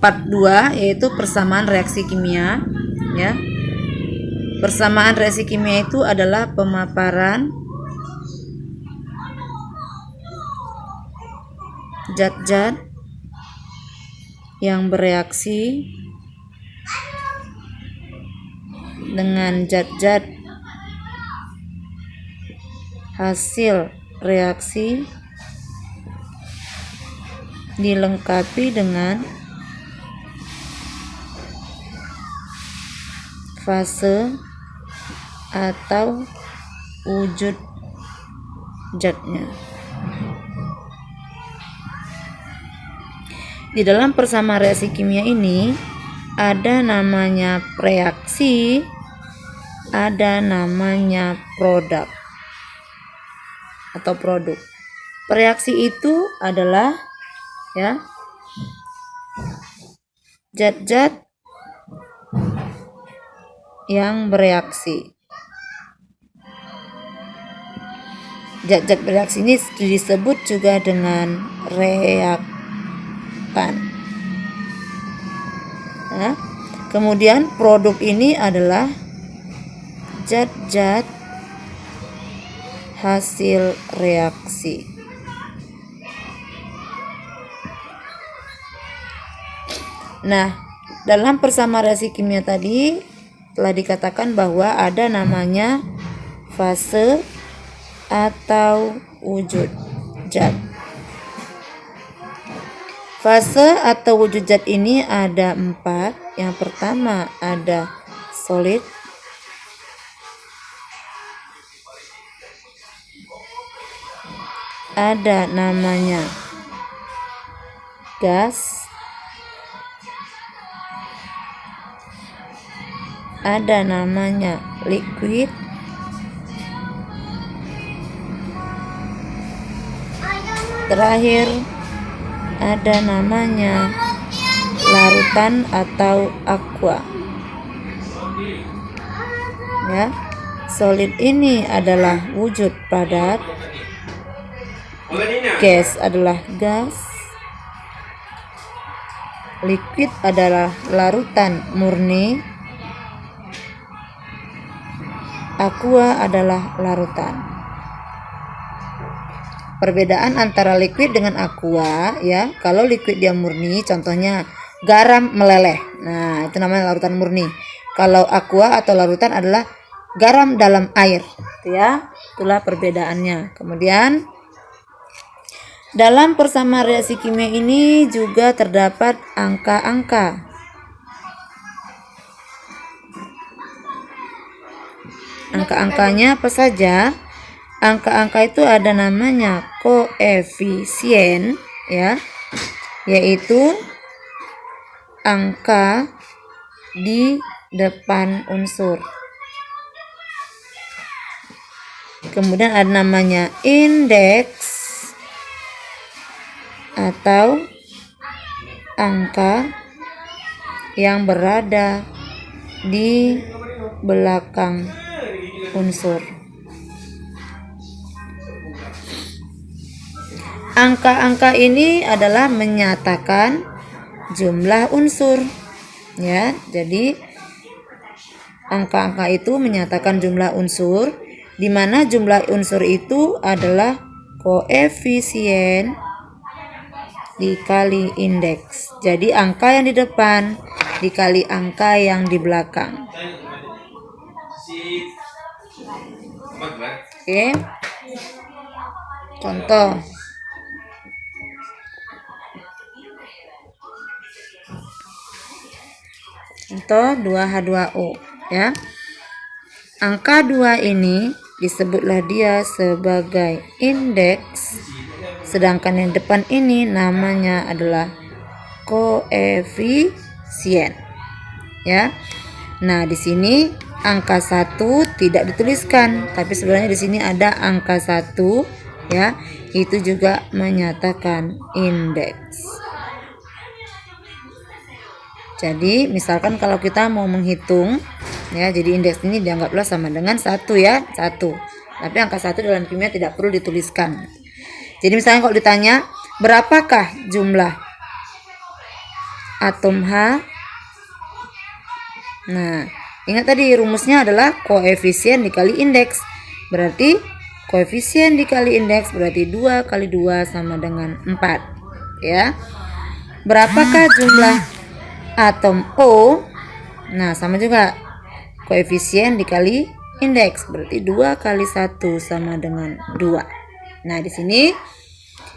part 2, yaitu persamaan reaksi kimia, ya. Persamaan reaksi kimia itu adalah pemaparan zat-zat yang bereaksi dengan zat-zat hasil reaksi dilengkapi dengan fase atau wujud zatnya. Di dalam persamaan reaksi kimia ini ada namanya reaksi, ada namanya produk atau produk. Reaksi itu adalah, ya, zat-zat yang bereaksi. Zat-zat bereaksi ini disebut juga dengan reaktan. Nah, kemudian produk ini adalah zat-zat hasil reaksi. Nah, dalam persamaan reaksi kimia tadi telah dikatakan bahwa ada namanya fase atau wujud zat. Fase atau wujud zat ini ada 4. Yang pertama ada solid, ada namanya gas, ada namanya liquid, terakhir ada namanya larutan atau aqua. Ya, solid ini adalah wujud padat, gas adalah gas, liquid adalah larutan murni, aqua adalah larutan. Perbedaan antara liquid dengan aqua, ya, kalau liquid dia murni, contohnya garam meleleh, nah itu namanya larutan murni. Kalau aqua atau larutan adalah garam dalam air, ya, itulah perbedaannya. Kemudian dalam persamaan reaksi kimia ini juga terdapat angka-angka. Angka-angkanya apa saja? Angka-angka itu ada namanya koefisien, ya, yaitu angka di depan unsur. Kemudian ada namanya indeks atau angka yang berada di belakang unsur. Angka-angka ini adalah menyatakan jumlah unsur, ya. Jadi angka-angka itu menyatakan jumlah unsur, di mana jumlah unsur itu adalah koefisien dikali indeks. Jadi angka yang di depan dikali angka yang di belakang. Oke. Contoh. Contoh 2H2O, ya. Angka 2 ini disebutlah dia sebagai indeks, sedangkan yang depan ini namanya adalah koefisien, ya. Nah, di sini angka 1 tidak dituliskan, tapi sebenarnya di sini ada angka 1, ya. Itu juga menyatakan indeks. Jadi misalkan kalau kita mau menghitung, ya, jadi indeks ini dianggaplah sama dengan 1, ya, 1. Tapi angka 1 dalam kimia tidak perlu dituliskan. Jadi misalnya kalau ditanya berapakah jumlah atom H. Nah, ingat tadi rumusnya adalah koefisien dikali indeks. Berarti koefisien dikali indeks berarti 2 kali 2 sama dengan 4. Ya. Berapakah jumlah atom O? Nah, sama juga. Koefisien dikali indeks berarti 2 kali 1 sama dengan 2. Nah, di sini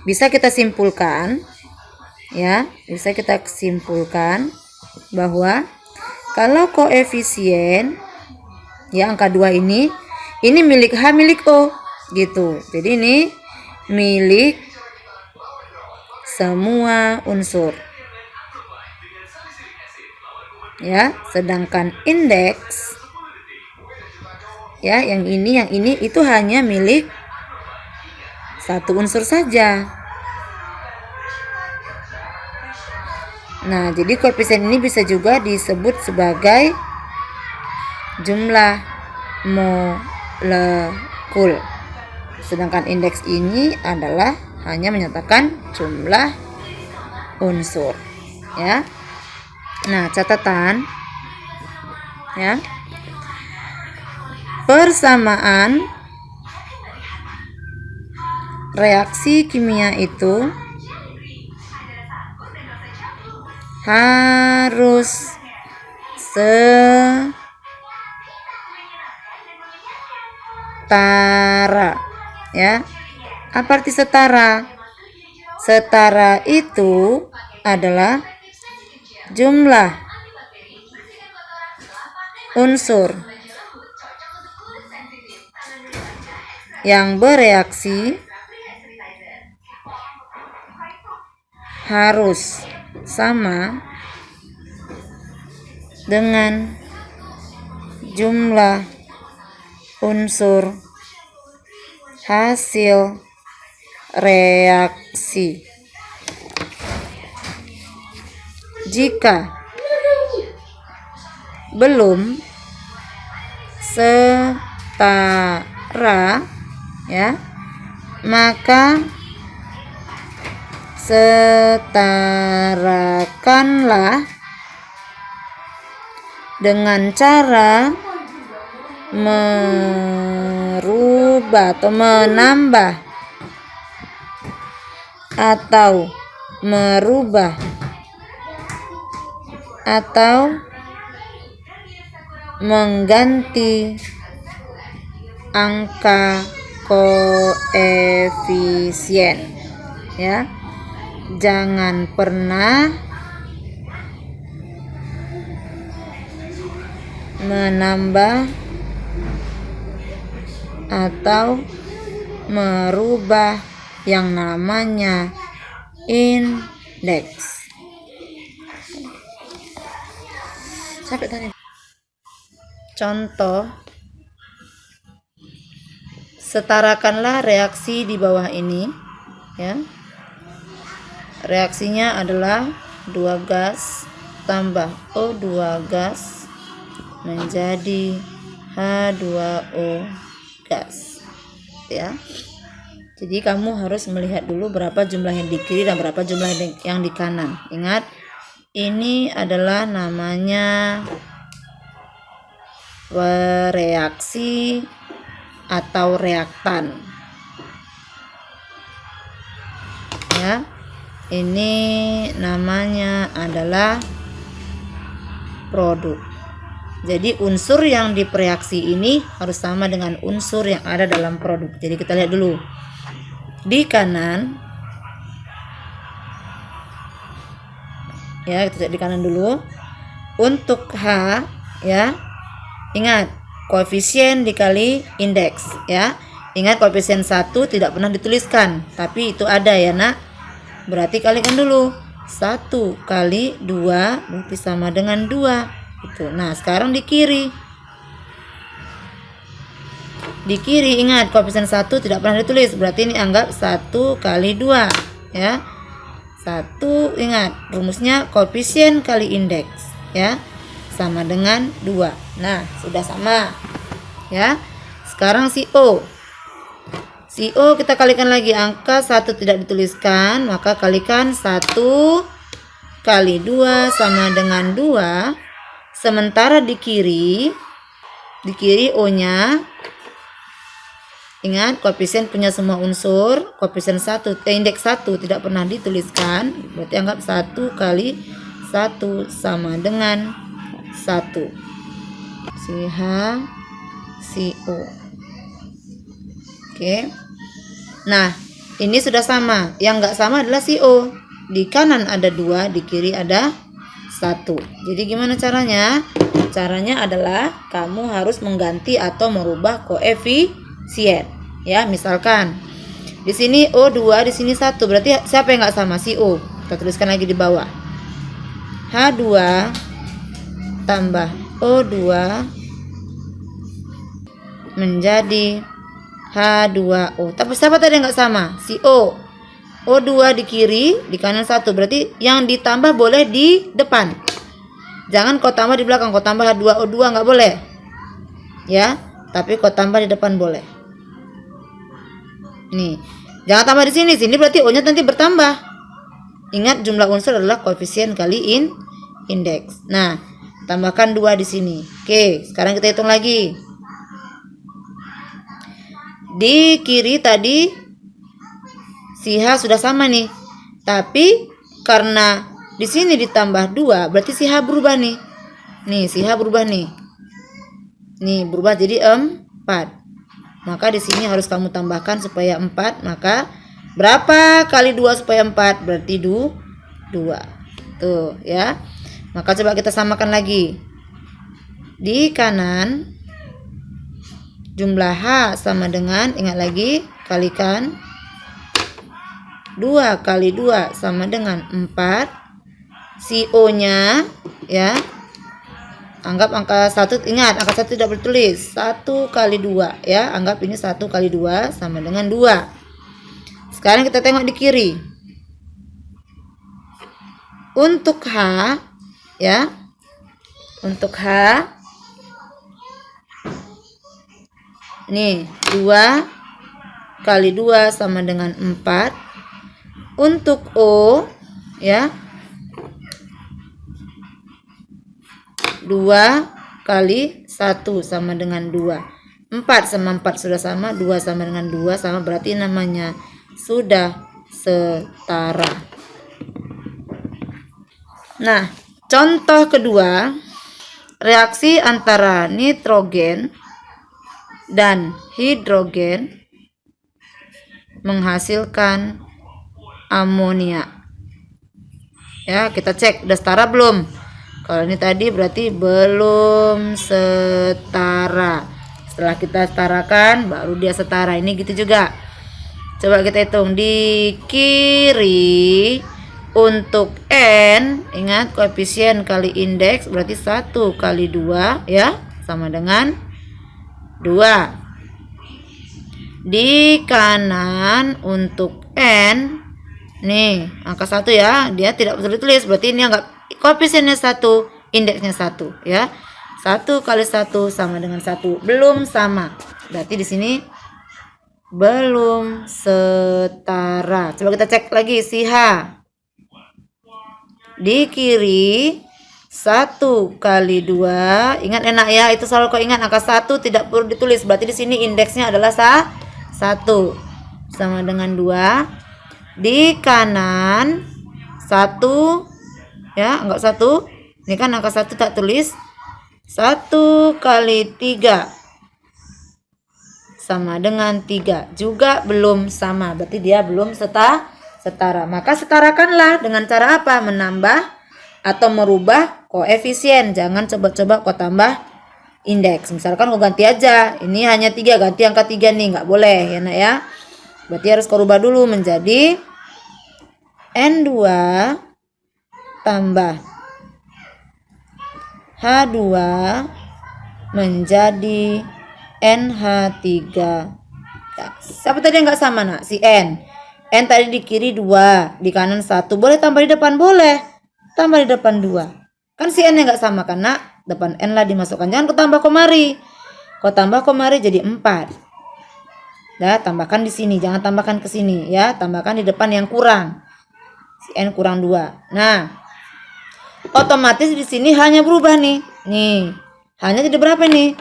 bisa kita simpulkan, ya, bisa kita simpulkan bahwa kalau koefisien, ya, angka 2 ini milik H milik O gitu. Jadi ini milik semua unsur. Ya, sedangkan indeks, ya, yang ini itu hanya milik satu unsur saja. Nah, jadi koefisien ini bisa juga disebut sebagai jumlah molekul. Sedangkan indeks ini adalah hanya menyatakan jumlah unsur, ya. Nah, catatan, ya. Persamaan reaksi kimia itu harus setara, ya. Apa arti setara? Setara itu adalah jumlah unsur yang bereaksi harus sama dengan jumlah unsur hasil reaksi. Jika belum setara, ya, maka setarakanlah dengan cara merubah atau menambah atau merubah atau mengganti angka koefisien, ya. Jangan pernah menambah atau merubah yang namanya indeks. Sampai tadi. Contoh, setarakanlah reaksi di bawah ini, ya. Reaksinya adalah 2 gas tambah O2 gas menjadi H2O gas, ya. Jadi kamu harus melihat dulu berapa jumlah yang di kiri dan berapa jumlah yang di kanan. Ingat, ini adalah namanya reaksi atau reaktan, ya. Ini namanya adalah produk. Jadi unsur yang direaksi ini harus sama dengan unsur yang ada dalam produk. Jadi kita lihat dulu di kanan, ya, kita lihat di kanan dulu. Untuk H, ya, ingat koefisien dikali indeks, ya. Ingat koefisien 1 tidak pernah dituliskan, tapi itu ada, ya, Nak. Berarti kalikan dulu. 1 kali 2 berarti sama dengan 2. Itu. Nah, sekarang di kiri. Di kiri ingat koefisien 1 tidak pernah ditulis, berarti ini anggap 1 kali 2, ya. 1, ingat rumusnya koefisien kali indeks, ya, sama dengan 2. Nah, sudah sama, ya. Sekarang si O. Si O kita kalikan lagi, angka 1 tidak dituliskan, maka kalikan 1 kali 2 sama dengan 2. Sementara di kiri O-nya, ingat koefisien punya semua unsur, koefisien indeks 1 tidak pernah dituliskan, berarti anggap 1 kali 1 sama dengan 1. Si H, si O. Oke. Nah, ini sudah sama. Yang nggak sama adalah si O. Di kanan ada 2, di kiri ada 1. Jadi gimana caranya? Caranya adalah kamu harus mengganti atau merubah koefisien. Ya, misalkan di sini O2, di sini 1. Berarti siapa yang nggak sama? Si O. Kita tuliskan lagi di bawah. H2 tambah O2 menjadi H2O. Tapi siapa tadi yang nggak sama? Si O. O2 di kiri, di kanan 1. Berarti yang ditambah boleh di depan. Jangan kau tambah di belakang. Kau tambah H2O2 nggak boleh. Ya, tapi kau tambah di depan boleh. Nih, jangan tambah di sini. Sini berarti O-nya nanti bertambah. Ingat jumlah unsur adalah koefisien kali indeks. Nah, tambahkan 2 di sini. Oke, sekarang kita hitung lagi. Di kiri tadi si H sudah sama nih. Tapi karena di sini ditambah 2, berarti si H berubah nih. Nih, si H berubah nih. Nih, berubah jadi 4. Maka di sini harus kamu tambahkan supaya 4. Maka berapa kali 2 supaya 4? Berarti 2. Tuh, ya. Maka coba kita samakan lagi. Di kanan jumlah H sama dengan, ingat lagi, kalikan 2 kali 2 sama dengan 4. Si O-nya, ya, anggap angka 1, ingat angka 1 tidak bertulis. 1 kali 2, ya, anggap ini 1 kali 2 sama dengan 2. Sekarang kita tengok di kiri. Untuk H, ya, untuk H, nih, 2 kali 2 sama dengan 4. Untuk O, ya, 2 kali 1 sama dengan 2. 4 sama 4 sudah sama, 2 sama dengan 2 sama, berarti namanya sudah setara. Nah, contoh kedua, reaksi antara nitrogen dan hidrogen menghasilkan amonia. Ya, kita cek udah setara belum? Kalau ini tadi berarti belum setara. Setelah kita setarakan baru dia setara. Ini gitu juga. Coba kita hitung di kiri. Untuk N, ingat koefisien kali indeks berarti 1 kali 2, ya, sama dengan 2. Di kanan untuk N, nih angka 1, ya, dia tidak perlu ditulis, berarti ini anggap koefisiennya 1, indeksnya 1, ya. 1 kali 1 sama dengan 1, belum sama. Berarti di sini belum setara. Coba kita cek lagi si H. Di kiri 1 kali 2, ingat enak ya, itu selalu kau ingat angka 1 tidak perlu ditulis, berarti di sini indeksnya adalah 1 sama dengan 2. Di kanan 1, ya, enggak 1. Ini kan angka 1 tak tulis. 1 kali 3 sama dengan 3, juga belum sama, berarti dia belum setara. Maka setarakanlah dengan cara apa? Menambah atau merubah koefisien. Jangan coba-coba kau tambah indeks. Misalkan kau ganti aja, ini hanya 3, ganti angka 3 nih, nggak boleh ya nak ya. Berarti harus kau rubah dulu menjadi N2 tambah H2 menjadi NH3. Ya, siapa tadi yang nggak sama nak? Si N. N tadi di kiri 2, di kanan 1. Boleh tambah di depan? Boleh. Tambah di depan 2. Kan si N yang nggak sama kan nak? Depan N lah dimasukkan. Jangan kau tambah komari. Kau tambah komari jadi 4. Ya, tambahkan di sini. Jangan tambahkan ke sini ya. Tambahkan di depan yang kurang. Si N kurang 2. Nah, otomatis di sini hanya berubah nih. Nih, hanya jadi berapa nih?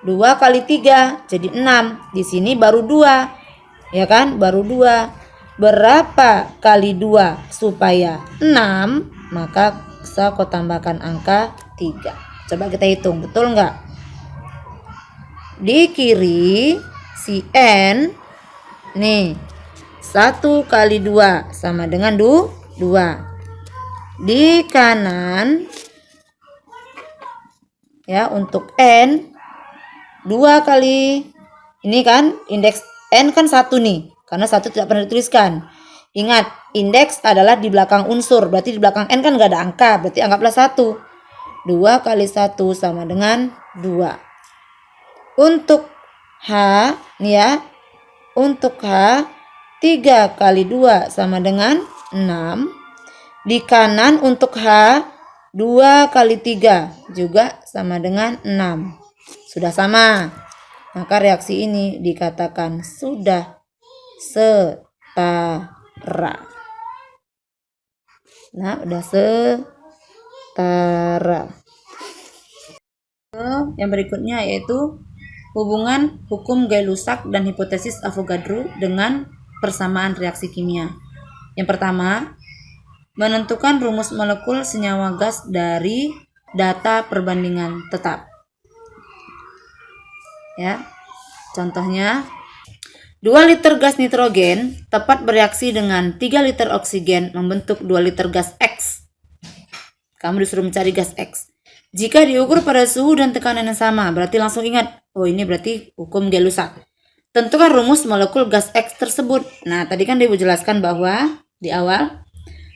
2 kali 3 jadi 6. Di sini baru 2. Ya kan? Baru 2. Berapa kali 2 supaya 6? Maka bisa kau tambahkan angka 3. Coba kita hitung, betul nggak? Di kiri si N nih 1 kali 2 sama dengan 2. Di kanan ya untuk N 2 kali ini kan indeks N kan 1 nih, karena 1 tidak pernah dituliskan. Ingat, indeks adalah di belakang unsur, berarti di belakang N kan gak ada angka, berarti anggaplah 1. 2 kali 1 sama dengan 2. Untuk H nih ya, untuk H 3 kali 2 sama dengan 6. Di kanan untuk H 2 kali 3 juga sama dengan 6. Sudah sama. Maka reaksi ini dikatakan sudah setara. Nah, udah setara. Yang berikutnya yaitu hubungan hukum Gay-Lussac dan hipotesis Avogadro dengan persamaan reaksi kimia. Yang pertama, menentukan rumus molekul senyawa gas dari data perbandingan tetap. Ya. Contohnya, 2 liter gas nitrogen tepat bereaksi dengan 3 liter oksigen membentuk 2 liter gas X. Kamu disuruh mencari gas X. Jika diukur pada suhu dan tekanan yang sama, berarti langsung ingat, oh ini berarti hukum Gay-Lussac. Tentukan rumus molekul gas X tersebut. Nah, tadi kan Ibu jelaskan bahwa di awal,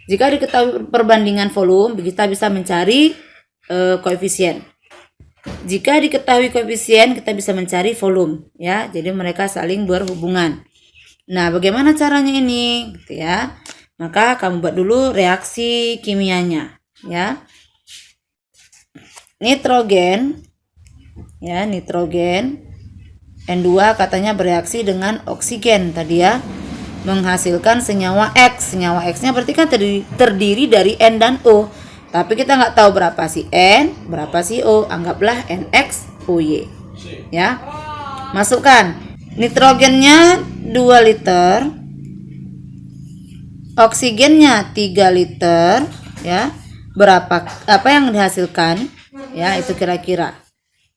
jika diketahui perbandingan volume, kita bisa mencari koefisien. Jika diketahui koefisien, kita bisa mencari volume, ya. Jadi mereka saling berhubungan. Nah, bagaimana caranya ini? Gitu ya. Maka kamu buat dulu reaksi kimianya, ya. Nitrogen, ya, nitrogen N2 katanya bereaksi dengan oksigen tadi ya, menghasilkan senyawa X. Senyawa X-nya berarti kan terdiri dari N dan O. Tapi kita nggak tahu berapa si N, berapa si O. Anggaplah NXOY. Ya. Masukkan. Nitrogennya 2 liter. Oksigennya 3 liter, ya. Apa yang dihasilkan? Ya, itu kira-kira.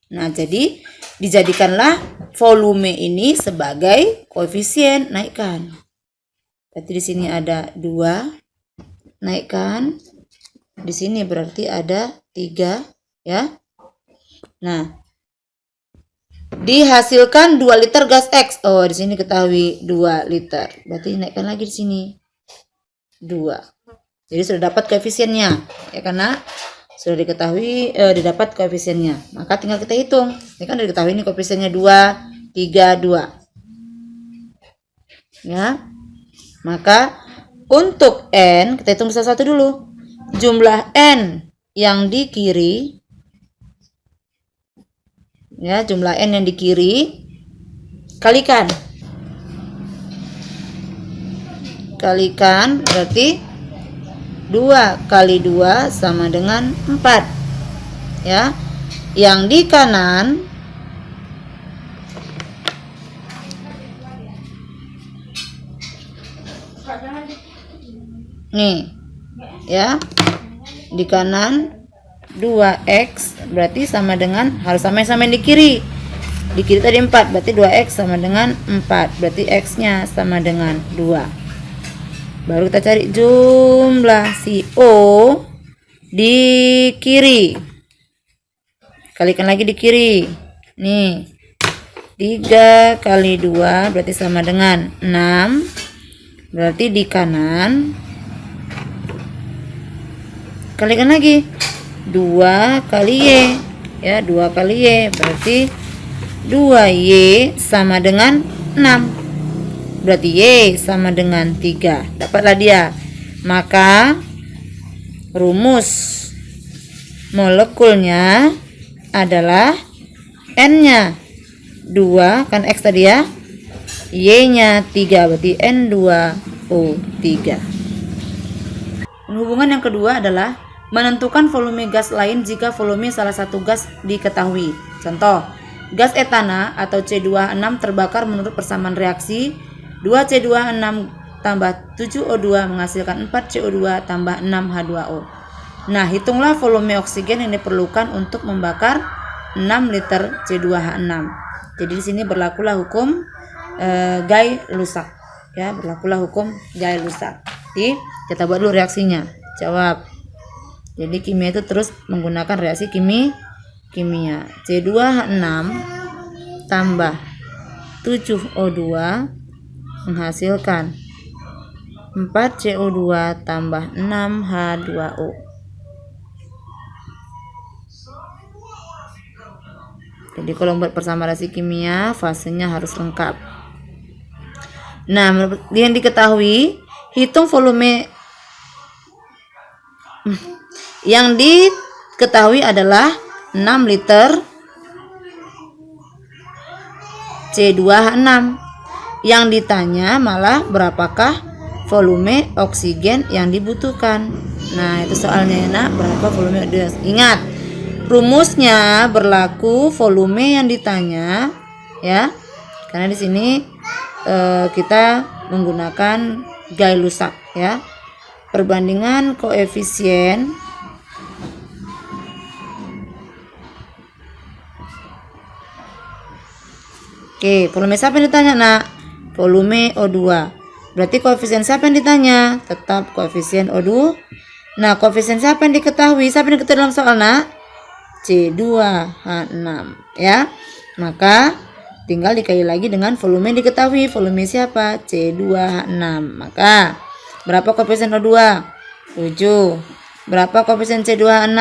Nah, jadi dijadikanlah volume ini sebagai koefisien, naikkan. Berarti di sini ada 2, naikkan. Di sini berarti ada 3, ya. Nah, dihasilkan 2 liter gas X. Oh, di sini ketahui 2 liter. Berarti naikkan lagi di sini 2. Jadi sudah dapat koefisiennya, ya, karena sudah diketahui didapat koefisiennya. Maka tinggal kita hitung. Ini kan sudah diketahui ini koefisiennya 2, 3, 2. Ya. Maka untuk N, kita hitung satu-satu dulu. Jumlah N yang di kiri, ya, jumlah N yang di kiri kalikan berarti 2 kali 2 sama dengan 4, ya. Yang di kanan nih, ya, di kanan 2x berarti sama dengan, harus sama-sama di kiri. Di kiri tadi 4, berarti 2x sama dengan 4, berarti x-nya sama dengan 2. Baru kita cari jumlah CO di kiri. Kalikan lagi di kiri. Nih, 3 kali 2 berarti sama dengan 6. Berarti di kanan kalikan lagi 2 kali Y, ya, 2 kali Y berarti 2Y sama dengan 6. Berarti Y sama dengan 3. Dapatlah dia. Maka rumus molekulnya adalah N-nya 2, kan X tadi ya. Y-nya 3, berarti N2O3. Hubungan yang kedua adalah Menentukan volume gas lain jika volume salah satu gas diketahui. Contoh, gas etana atau C2H6 terbakar menurut persamaan reaksi 2C2H6 tambah 7O2 menghasilkan 4CO2 tambah 6H2O. Nah, hitunglah volume oksigen yang diperlukan untuk membakar 6 liter C2H6. Jadi di sini berlakulah hukum Gay-Lussac, ya, berlakulah hukum Gay-Lussac. Jadi kita buat dulu reaksinya. Jawab. Jadi kimia itu terus menggunakan reaksi kimia. C2H6 tambah 7O2 menghasilkan 4CO2 tambah 6H2O. Jadi kalau membuat persamaan reaksi kimia, fasenya harus lengkap. Nah, yang diketahui, hitung volume yang diketahui adalah 6 liter C2H6. Yang ditanya malah berapakah volume oksigen yang dibutuhkan. Nah, itu soalnya ya, Nak, berapa volume oksigen. Ingat, rumusnya berlaku volume yang ditanya, ya. Karena di sini kita menggunakan Gay-Lussac, ya. Perbandingan koefisien Oke, volume siapa yang ditanya, Nak? Volume O2. Berarti koefisien siapa yang ditanya? Tetap koefisien O2. Nah, koefisien siapa yang diketahui? Siapa yang diketahui dalam soal, Nak? C2H6, ya. Maka tinggal dikali lagi dengan volume yang diketahui. Volume siapa? C2H6. Maka berapa koefisien O2? 7. Berapa koefisien C2H6?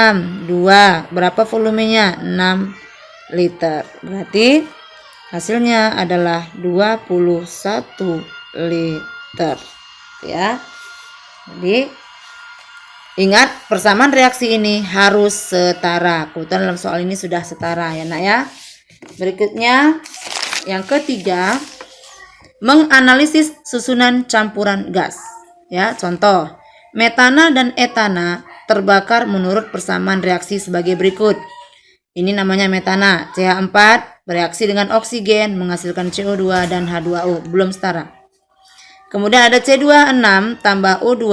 2. Berapa volumenya? 6 liter. Berarti hasilnya adalah 21 liter, ya. Jadi ingat, persamaan reaksi ini harus setara. Kebetulan dalam soal ini sudah setara, ya, Nak, ya. Berikutnya yang ketiga, menganalisis susunan campuran gas, ya. Contoh, metana dan etana terbakar menurut persamaan reaksi sebagai berikut. Ini namanya metana, CH4 bereaksi dengan oksigen menghasilkan CO2 dan H2O, belum setara. Kemudian ada C2H6 tambah O2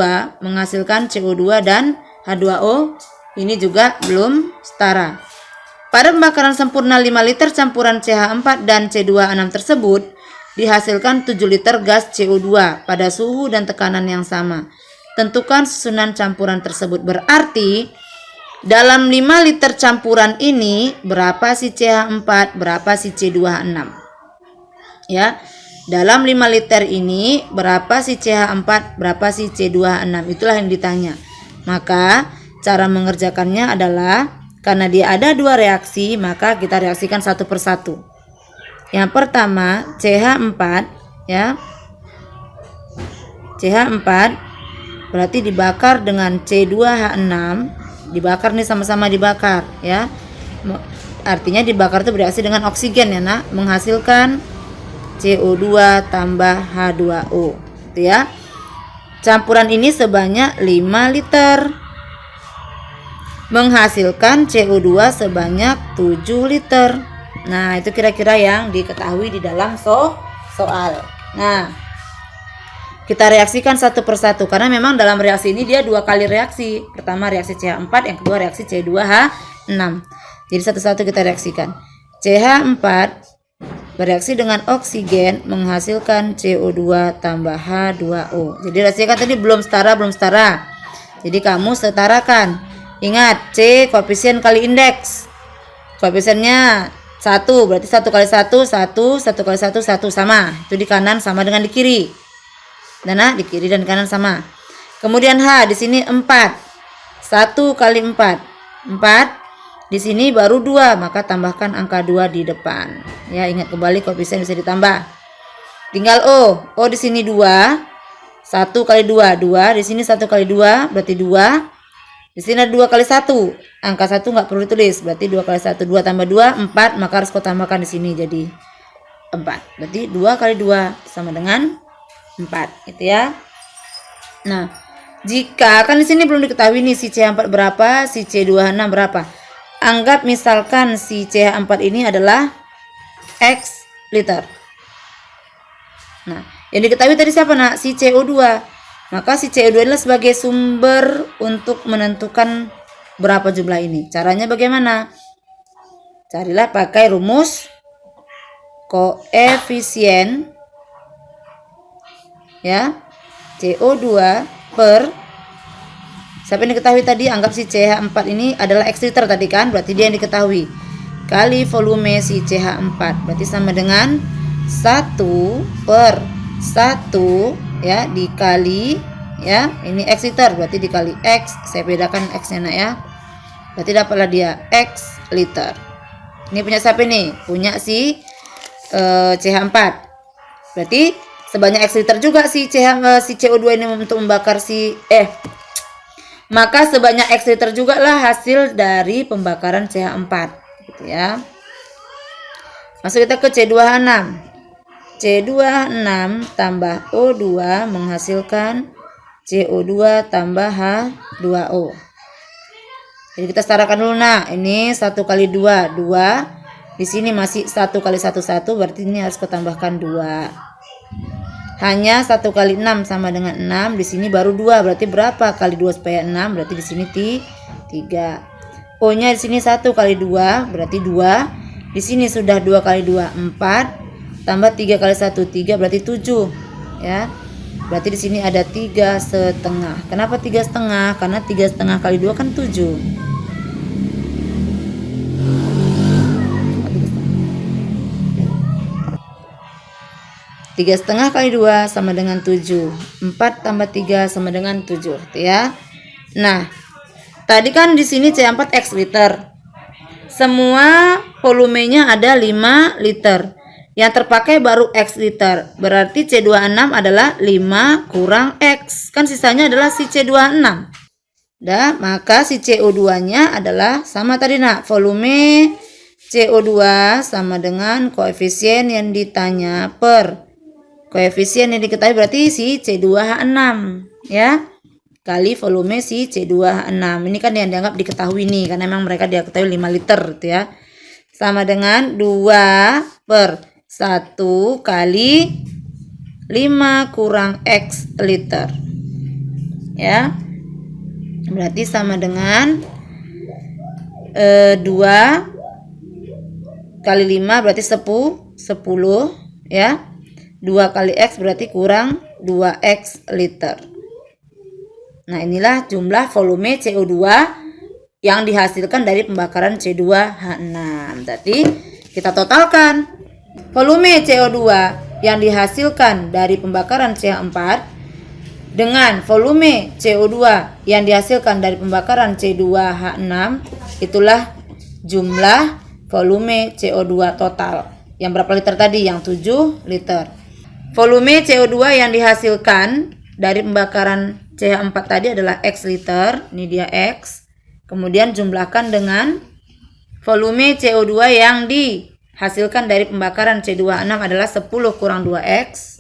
menghasilkan CO2 dan H2O, ini juga belum setara. Pada pembakaran sempurna 5 liter campuran CH4 dan C2H6 tersebut dihasilkan 7 liter gas CO2 pada suhu dan tekanan yang sama. Tentukan susunan campuran tersebut. Berarti dalam 5 liter campuran ini berapa si CH4, berapa si C2H6, ya. Dalam 5 liter ini berapa si CH4, berapa si C2H6, itulah yang ditanya. Maka cara mengerjakannya adalah, karena dia ada 2 reaksi, maka kita reaksikan satu persatu. Yang pertama CH4, ya. CH4 berarti dibakar dengan C2H6. Dibakar nih, sama-sama dibakar, ya. Artinya dibakar itu bereaksi dengan oksigen, ya, Nak, menghasilkan CO2 tambah H2O, gitu, ya. Campuran ini sebanyak 5 liter menghasilkan CO2 sebanyak 7 liter. Nah, itu kira-kira yang diketahui di dalam soal. Nah, kita reaksikan satu persatu karena memang dalam reaksi ini dia 2 kali reaksi. Pertama reaksi CH4, yang kedua reaksi C2H6. Jadi satu-satu kita reaksikan. CH4 bereaksi dengan oksigen menghasilkan CO2 tambah H2O. Jadi reaksikan tadi belum setara. Jadi kamu setarakan. Ingat, C koefisien kali indeks. Koefisiennya 1, berarti 1 kali 1, 1, 1 kali 1, 1, sama. Itu di kanan sama dengan di kiri. Dan di kiri dan kanan sama. Kemudian H di sini 4. 1 kali 4. 4. Di sini baru 2, maka tambahkan angka 2 di depan. Ya, ingat kembali koefisien bisa ditambah. Tinggal O. O di sini 2. 1 kali 2, 2. Di sini 1 kali 2 berarti 2. Di sini ada 2 kali 1. Angka 1 nggak perlu ditulis. Berarti 2 kali 1, 2 tambah 2, 4. Maka harus kau tambahkan di sini jadi 4. Berarti 2 kali 2 sama dengan 4, gitu, ya. Nah, Jika kan di sini belum diketahui nih si CH4 berapa, si C26 berapa. Anggap misalkan si CH4 ini adalah X liter. Nah, yang diketahui tadi siapa nak? Si CO2. Maka si CO2 adalah sebagai sumber untuk menentukan berapa jumlah ini. Caranya bagaimana? Carilah pakai rumus koefisien ya CO2 per siapa yang diketahui tadi, anggap si CH4 ini adalah X liter tadi kan, berarti dia yang diketahui kali volume si CH4 berarti sama dengan 1 per 1 ya dikali ya ini X liter berarti dikali X, saya bedakan X nya nak ya, berarti dapatlah dia X liter. Ini punya siapa nih? Punya si CH4. Berarti sebanyak X liter juga si CO2 ini untuk membakar maka sebanyak X liter juga lah hasil dari pembakaran CH4 gitu ya. Masuk kita ke C26. C26 tambah O2 menghasilkan CO2 tambah H2O. Jadi kita setarakan dulu nah, ini 1 kali 2, 2. Di sini masih 1 kali 1, 1, berarti ini harus ketambahkan 2. Hanya 1 kali 6 sama dengan 6, di sini baru 2, berarti berapa kali 2 supaya 6, berarti di sini 3. O-nya di sini 1 kali 2, berarti 2. Di sini sudah 2 kali 2, 4. Tambah 3 kali 1, 3, berarti 7. Ya. Berarti di sini ada 3,5. Kenapa 3,5? Karena 3,5 kali 2 kan 7. 3,5 kali 2 sama dengan 7. 4 tambah 3 sama dengan 7, gitu ya. Nah, tadi kan di sini C4 X liter. Semua volumenya ada 5 liter. Yang terpakai baru X liter. Berarti C26 adalah 5 kurang X. Kan sisanya adalah si C26. Dah, maka si CO2-nya adalah sama tadi nak, volume CO2 sama dengan koefisien yang ditanya per koefisien yang diketahui berarti si C2H6 ya kali volume si C2H6. Ini kan yang dianggap diketahui nih karena memang mereka diketahui 5 liter gitu ya. Sama dengan 2 per 1 kali 5 kurang X liter. Ya. Berarti sama dengan 2 kali 5 berarti 10 ya. 2 kali X berarti kurang 2X liter. Nah, inilah jumlah volume CO2 yang dihasilkan dari pembakaran C2H6. Berarti kita totalkan volume CO2 yang dihasilkan dari pembakaran CH4 dengan volume CO2 yang dihasilkan dari pembakaran C2H6, itulah jumlah volume CO2 total. Yang berapa liter tadi? Yang 7 liter. Volume CO2 yang dihasilkan dari pembakaran CH4 tadi adalah X liter. Ini dia X. Kemudian jumlahkan dengan volume CO2 yang dihasilkan dari pembakaran C2H6 adalah 10 kurang 2X.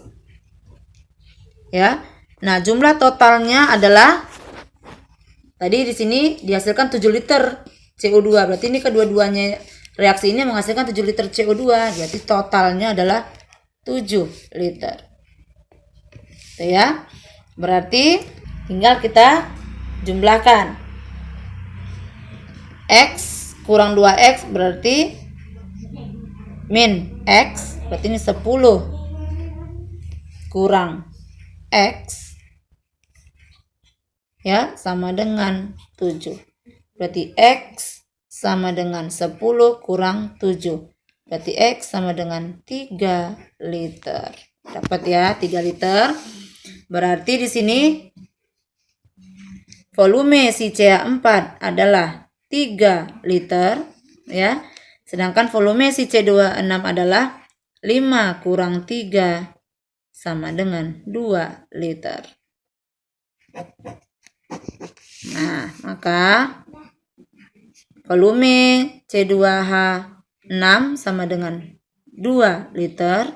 Ya. Nah, jumlah totalnya adalah tadi di sini dihasilkan 7 liter CO2. Berarti ini kedua-duanya reaksi ini menghasilkan 7 liter CO2. Berarti totalnya adalah 7 liter. Itu ya. Berarti tinggal kita jumlahkan. X kurang 2X berarti min X. Berarti ini 10 kurang X ya sama dengan 7. Berarti X sama dengan 10 kurang 7. Berarti X sama dengan 3 liter. Dapat ya 3 liter. Berarti di sini volume si CH4 adalah 3 liter ya. Sedangkan volume si C26 adalah 5 kurang 3 sama dengan 2 liter. Nah, maka volume C2H6 sama dengan 2 liter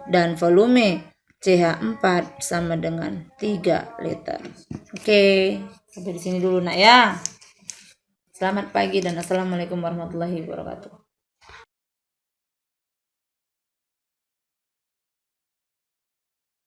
dan volume CH4 sama dengan 3 liter. Oke, sampai di sini dulu nak ya. Selamat pagi dan assalamualaikum warahmatullahi wabarakatuh.